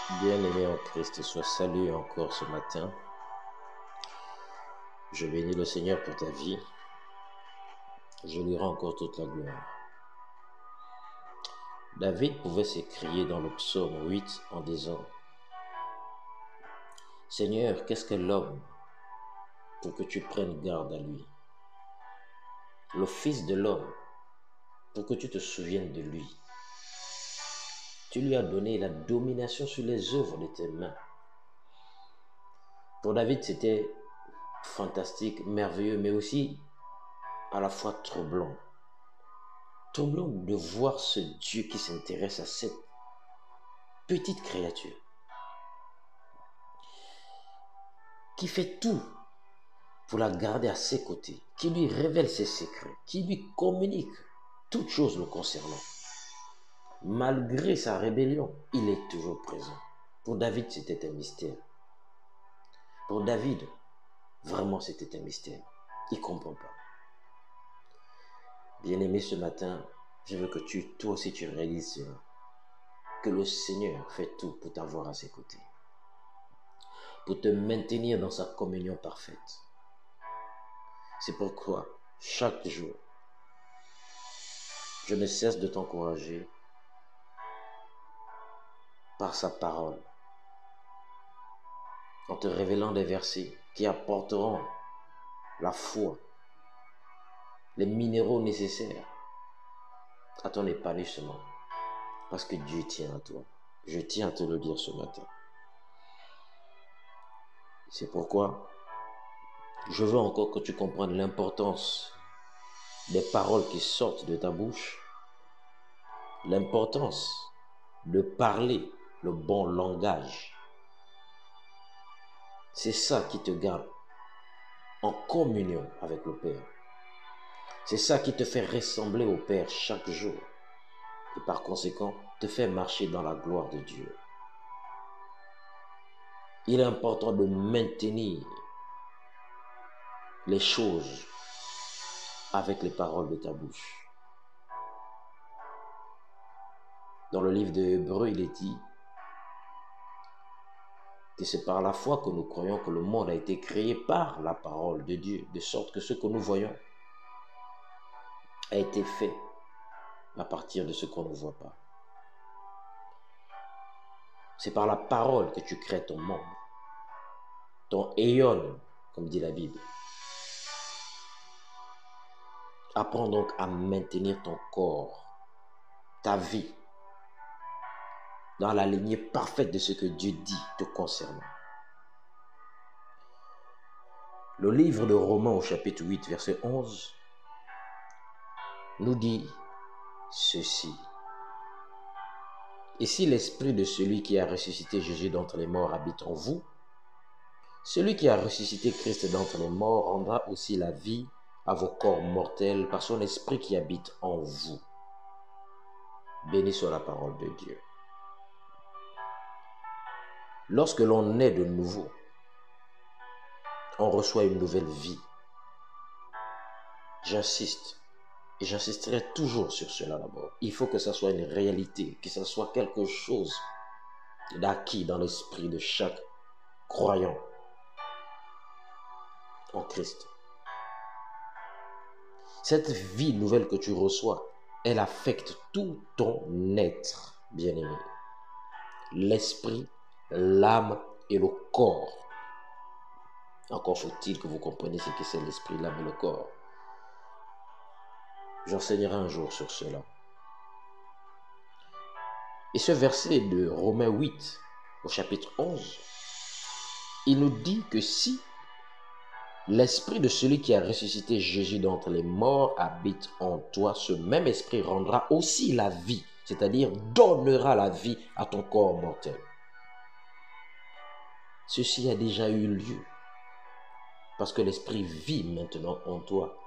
Bien-aimé en Christ, sois salué encore ce matin. Je bénis le Seigneur pour ta vie. Je lui rends encore toute la gloire. David pouvait s'écrier dans le psaume 8 en disant: Seigneur, qu'est-ce que l'homme pour que tu prennes garde à lui? Le Fils de l'homme pour que tu te souviennes de lui. Tu lui as donné la domination sur les œuvres de tes mains. Pour David, c'était fantastique, merveilleux, mais aussi à la fois troublant. Troublant de voir ce Dieu qui s'intéresse à cette petite créature, qui fait tout pour la garder à ses côtés, qui lui révèle ses secrets, qui lui communique toutes choses le concernant. Malgré sa rébellion, il est toujours présent. Pour David, c'était un mystère. Pour David, vraiment, c'était un mystère. Il ne comprend pas. Bien-aimé, ce matin, je veux que toi aussi, tu réalises cela. Que le Seigneur fait tout pour t'avoir à ses côtés, pour te maintenir dans sa communion parfaite. C'est pourquoi, chaque jour, je ne cesse de t'encourager par sa parole, en te révélant des versets qui apporteront la foi, les minéraux nécessaires à ton épanouissement, parce que Dieu tient à toi. Je tiens à te le dire ce matin. C'est pourquoi je veux encore que tu comprennes l'importance des paroles qui sortent de ta bouche, l'importance de parler le bon langage. C'est ça qui te garde en communion avec le Père. C'est ça qui te fait ressembler au Père chaque jour et par conséquent te fait marcher dans la gloire de Dieu. Il est important de maintenir les choses avec les paroles de ta bouche. Dans le livre de Hébreux, il est dit que c'est par la foi que nous croyons que le monde a été créé par la parole de Dieu, de sorte que ce que nous voyons a été fait à partir de ce qu'on ne voit pas. C'est par la parole que tu crées ton monde, ton aion, comme dit la Bible. Apprends donc à maintenir ton corps, ta vie, dans la lignée parfaite de ce que Dieu dit te concernant. Le livre de Romains au chapitre 8, verset 11, nous dit ceci. Et si l'esprit de celui qui a ressuscité Jésus d'entre les morts habite en vous, celui qui a ressuscité Christ d'entre les morts rendra aussi la vie à vos corps mortels par son esprit qui habite en vous. Béni soit la parole de Dieu. Lorsque l'on naît de nouveau, on reçoit une nouvelle vie. J'insiste, et j'insisterai toujours sur cela d'abord. Il faut que ça soit une réalité, que ça soit quelque chose d'acquis dans l'esprit de chaque croyant en Christ. Cette vie nouvelle que tu reçois, elle affecte tout ton être, bien-aimé. L'esprit, l'âme et le corps. Encore faut-il que vous compreniez ce que c'est l'esprit, l'âme et le corps. J'enseignerai un jour sur cela. Et ce verset de Romains 8, au chapitre 11, il nous dit que si l'esprit de celui qui a ressuscité Jésus d'entre les morts habite en toi, ce même esprit rendra aussi la vie, c'est-à-dire donnera la vie à ton corps mortel. Ceci a déjà eu lieu, parce que l'esprit vit maintenant en toi.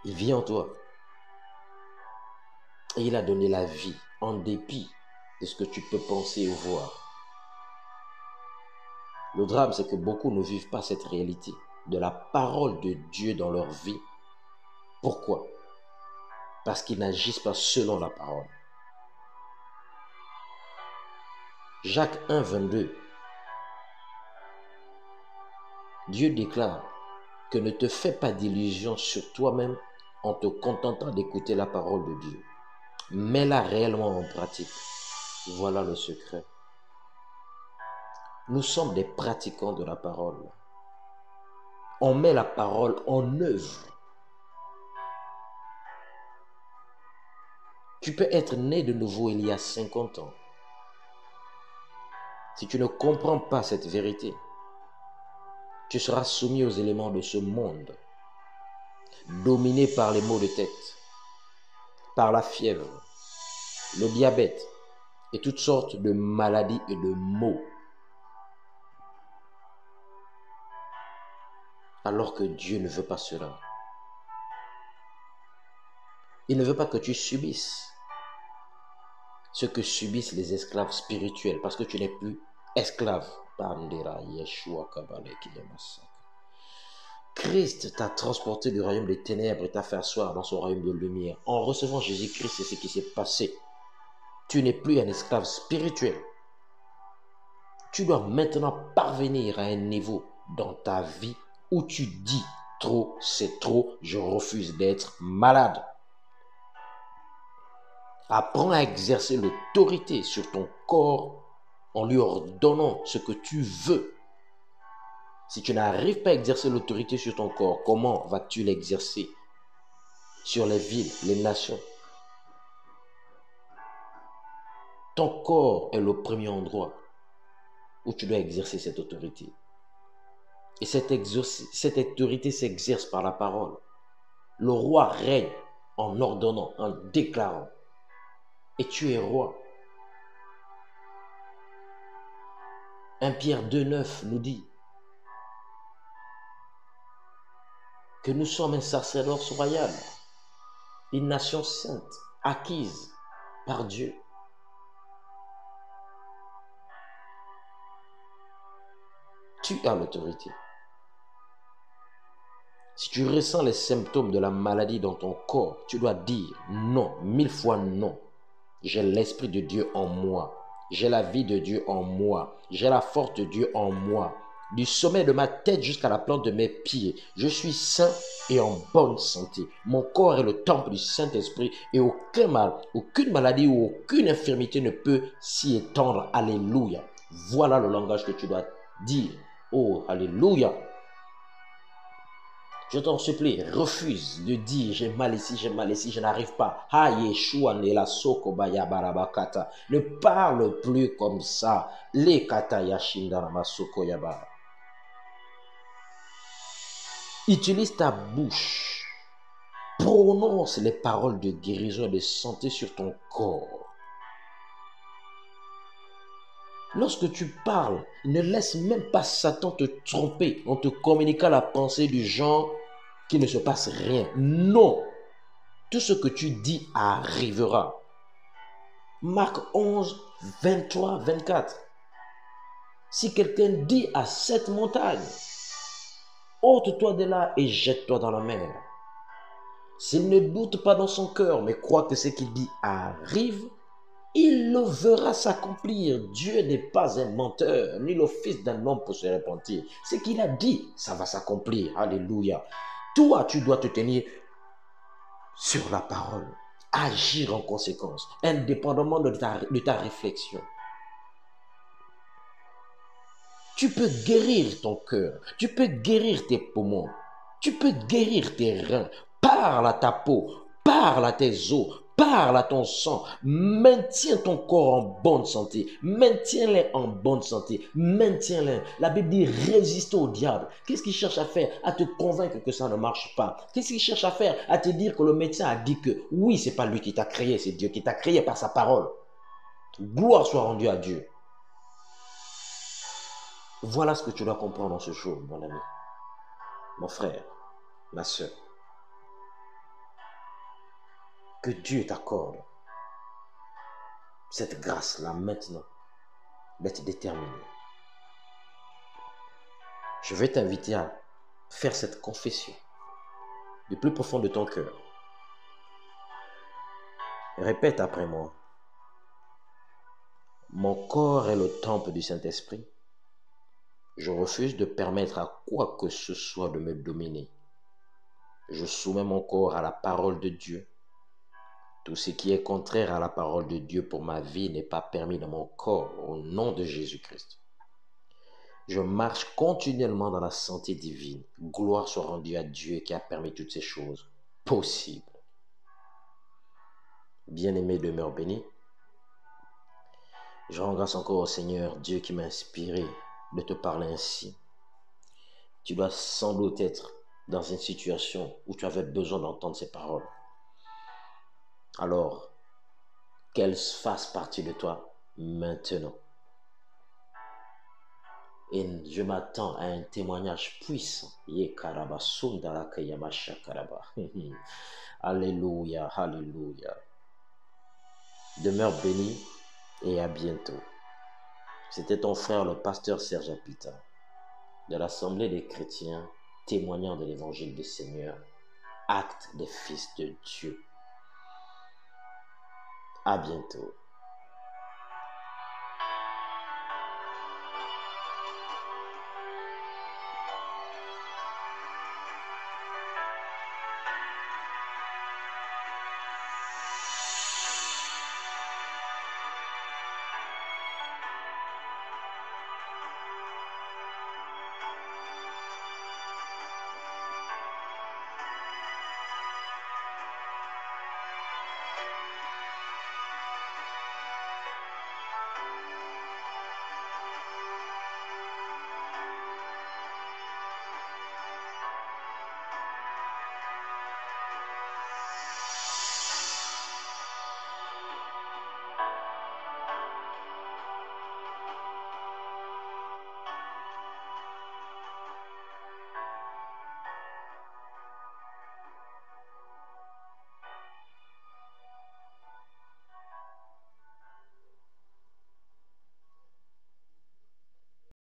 Il vit en toi. Et il a donné la vie en dépit de ce que tu peux penser ou voir. Le drame, c'est que beaucoup ne vivent pas cette réalité de la parole de Dieu dans leur vie. Pourquoi? Parce qu'ils n'agissent pas selon la parole. Jacques 1, 22. Dieu déclare que ne te fais pas d'illusions sur toi-même en te contentant d'écouter la parole de Dieu. Mets-la réellement en pratique. Voilà le secret. Nous sommes des pratiquants de la parole. On met la parole en œuvre. Tu peux être né de nouveau il y a 50 ans. Si tu ne comprends pas cette vérité, tu seras soumis aux éléments de ce monde, dominé par les maux de tête, par la fièvre, le diabète et toutes sortes de maladies et de maux. Alors que Dieu ne veut pas cela. Il ne veut pas que tu subisses ce que subissent les esclaves spirituels, parce que tu n'es plus esclave. Christ t'a transporté du royaume des ténèbres et t'a fait asseoir dans son royaume de lumière. En recevant Jésus-Christ, c'est ce qui s'est passé. Tu n'es plus un esclave spirituel. Tu dois maintenant parvenir à un niveau dans ta vie où tu dis trop, c'est trop, je refuse d'être malade. Apprends à exercer l'autorité sur ton corps en lui ordonnant ce que tu veux. Si tu n'arrives pas à exercer l'autorité sur ton corps, comment vas-tu l'exercer sur les villes, les nations? Ton corps est le premier endroit où tu dois exercer cette autorité. Et cette autorité s'exerce par la parole. Le roi règne en ordonnant, en déclarant. Et tu es roi. 1 Pierre 2,9 nous dit que nous sommes un sacerdoce royal, une nation sainte, acquise par Dieu. Tu as l'autorité. Si tu ressens les symptômes de la maladie dans ton corps, tu dois dire non, 1000 fois non. J'ai l'Esprit de Dieu en moi. J'ai la vie de Dieu en moi. J'ai la force de Dieu en moi. Du sommet de ma tête jusqu'à la plante de mes pieds, je suis sain et en bonne santé. Mon corps est le temple du Saint-Esprit et aucun mal, aucune maladie ou aucune infirmité ne peut s'y étendre. Alléluia. Voilà le langage que tu dois dire. Oh, alléluia. Je t'en supplie, refuse de dire j'ai mal ici, je n'arrive pas. Ne parle plus comme ça. Utilise ta bouche. Prononce les paroles de guérison et de santé sur ton corps. Lorsque tu parles, ne laisse même pas Satan te tromper en te communiquant la pensée du genre qu'il ne se passe rien. Non, tout ce que tu dis arrivera. Marc 11, 23, 24. Si quelqu'un dit à cette montagne, ôte-toi de là et jette-toi dans la mer. S'il ne doute pas dans son cœur, mais croit que ce qu'il dit arrive, il le verra s'accomplir. Dieu n'est pas un menteur, ni le fils d'un homme pour se repentir. Ce qu'il a dit, ça va s'accomplir. Alléluia. Toi, tu dois te tenir sur la parole. Agir en conséquence, indépendamment de ta réflexion. Tu peux guérir ton cœur. Tu peux guérir tes poumons. Tu peux guérir tes reins. Parle à ta peau. Parle à tes os. Parle à ton sang. Maintiens ton corps en bonne santé. Maintiens-les en bonne santé. Maintiens-les. La Bible dit résiste au diable. Qu'est-ce qu'il cherche à faire? À te convaincre que ça ne marche pas. Qu'est-ce qu'il cherche à faire? À te dire que le médecin a dit que oui, c'est pas lui qui t'a créé, c'est Dieu qui t'a créé par sa parole. Gloire soit rendue à Dieu. Voilà ce que tu dois comprendre dans ce jour, mon ami, mon frère, ma soeur. Que Dieu t'accorde cette grâce-là maintenant d'être déterminé. Je vais t'inviter à faire cette confession du plus profond de ton cœur. Répète après moi. Mon corps est le temple du Saint-Esprit. Je refuse de permettre à quoi que ce soit de me dominer. Je soumets mon corps à la parole de Dieu. Tout ce qui est contraire à la parole de Dieu pour ma vie n'est pas permis dans mon corps, au nom de Jésus-Christ. Je marche continuellement dans la santé divine. Gloire soit rendue à Dieu qui a permis toutes ces choses possibles. Bien-aimé, demeure béni. Je rends grâce encore au Seigneur, Dieu qui m'a inspiré de te parler ainsi. Tu dois sans doute être dans une situation où tu avais besoin d'entendre ces paroles. Alors, qu'elles fassent partie de toi maintenant. Et je m'attends à un témoignage puissant. Alléluia, alléluia. Demeure béni et à bientôt. C'était ton frère le pasteur Serge Apita de l'Assemblée des chrétiens témoignant de l'évangile du Seigneur, acte des fils de Dieu. À bientôt.